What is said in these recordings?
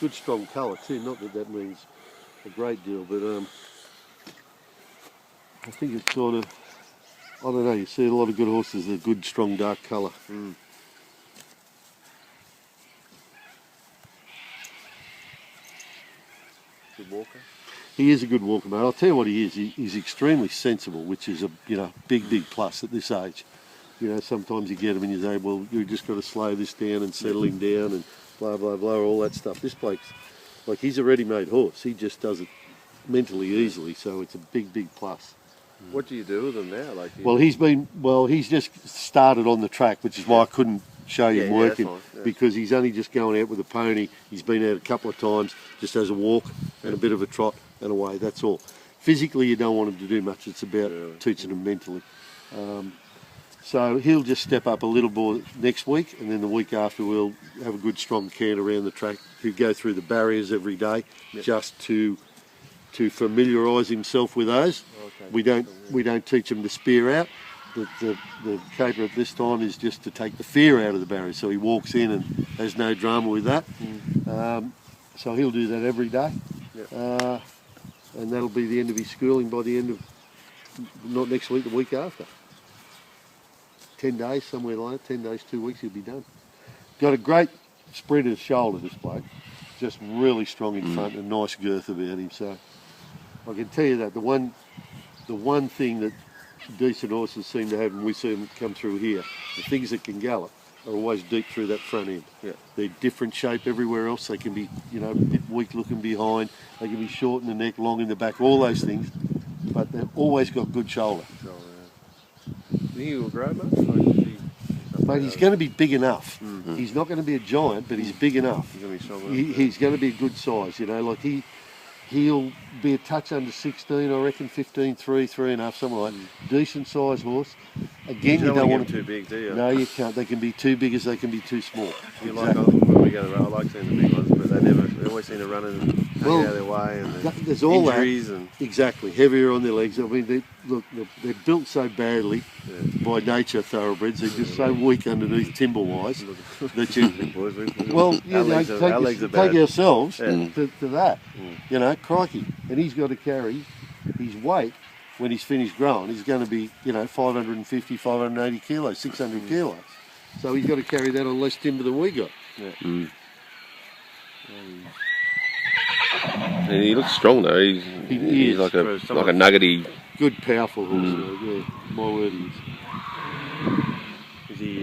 good strong colour too. Not that that means a great deal, but I think it's sort of, I don't know, you see a lot of good horses, they're good strong dark colour. Mm. Good walker. He is a good walker, mate. I'll tell you what he is. He's extremely sensible, which is a big plus at this age. Sometimes you get him and you say, well, you've just got to slow this down and settle him down and blah, blah, blah, all that stuff. This bloke's, like, he's a ready-made horse. He just does it mentally easily, so it's a big plus. What do you do with him now? Like, he's just started on the track, which is why I couldn't show you him working, because he's only just going out with a pony. He's been out a couple of times, just as a walk and a bit of a trot and away, that's all. Physically, you don't want him to do much. It's about teaching him mentally. So he'll just step up a little more next week, and then the week after we'll have a good strong can around the track. He'll go through the barriers every day, just to familiarise himself with those. Okay. We don't teach him to spear out. The caper at this time is just to take the fear out of the barrier, so he walks in and has no drama with that. So he'll do that every day, and that'll be the end of his schooling by the end of, not next week, the week after. 10 days, somewhere like that, 10 days, 2 weeks, he'll be done. Got a great spread of the shoulder, this bloke. Just really strong in front and a nice girth about him. So I can tell you that the one thing that decent horses seem to have, and we see them come through here, the things that can gallop are always deep through that front end. Yeah. They're different shape everywhere else. They can be, a bit weak looking behind. They can be short in the neck, long in the back, all those things. But they've always got good shoulder. Do you think he will grow much? Mate, he's going to be big enough. He's not going to be a giant, but he's big enough. He's going to be strong enough. He's going to be a good size, like he'll be a touch under 16, I reckon, 15, 3.5, something like that. Decent sized horse. Again, you don't want him too big, do you? No, you can't. They can be too big as they can be too small. Exactly. When we go to I like seeing the big ones, but they always seem to run and out of their way, and there's all injuries that. Exactly, heavier on their legs. I mean, they're built so badly by nature, thoroughbreds. They're just so weak underneath timber-wise that you. Take ourselves to that. Crikey, and he's got to carry his weight when he's finished growing. He's going to be, 550, 580 kilos, 600 kilos. So he's got to carry that on less timber than we got. Yeah. And he looks strong though. He's like a nuggety, good, powerful horse. My word, he is. Is he?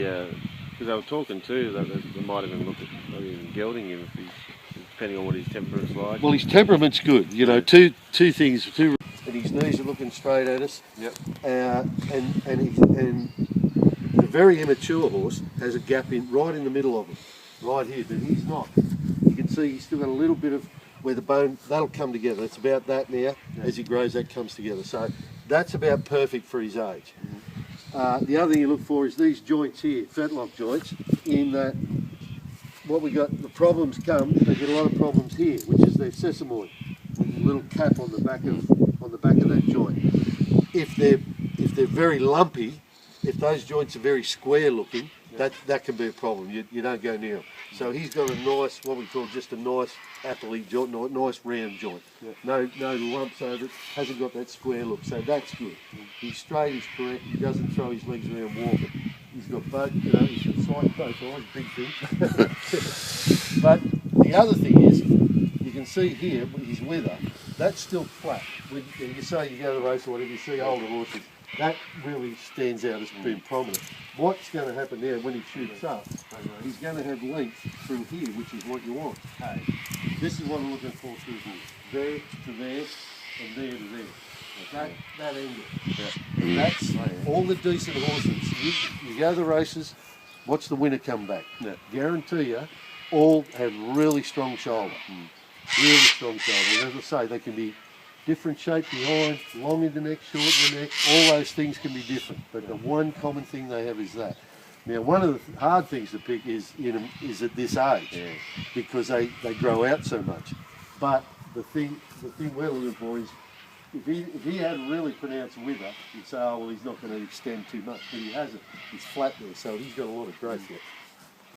Because they were talking too that they might even look at maybe gelding him if he's, depending on what his temperament's like. Well, his temperament's good. Two things. And his knees are looking straight at us. Yep. And the very immature horse has a gap right in the middle of him, right here. But he's not. You can see he's still got a little bit of where the bone, that'll come together. It's about that now. As he grows, that comes together. So that's about perfect for his age. The other thing you look for is these joints here, fetlock joints, in that what we got, the problems come, they get a lot of problems here, which is their sesamoid, with a little cap on the back of that joint. If they're very lumpy, if those joints are very square looking, that can be a problem. You don't go near them. So he's got a nice, what we call just a nice appley joint, nice round joint. No lumps over it, hasn't got that square look, so that's good. He's straight, he's correct, he doesn't throw his legs around walking. He's got both, he's got sight both eyes, big thing. But the other thing is, you can see here, his wither, that's still flat. When you say you go to the race or whatever, you see older horses, that really stands out as being prominent. What's going to happen now when he shoots up, he's going to have length through here, which is what you want. This is what I'm looking for through here. There to there, and there to there. That angle. That's all the decent horses. You go to the races, watch the winner come back. Guarantee you, all have really strong shoulder. Really strong shoulder. And as I say, they can be different shape behind, long in the neck, short in the neck, all those things can be different. But the one common thing they have is that. Now, one of the hard things to pick is at this age, because they grow out so much. But the thing we're looking for is, if he had a really pronounced wither, you'd say, oh, well, he's not going to extend too much. But he hasn't. He's flat there, so he's got a lot of growth yet.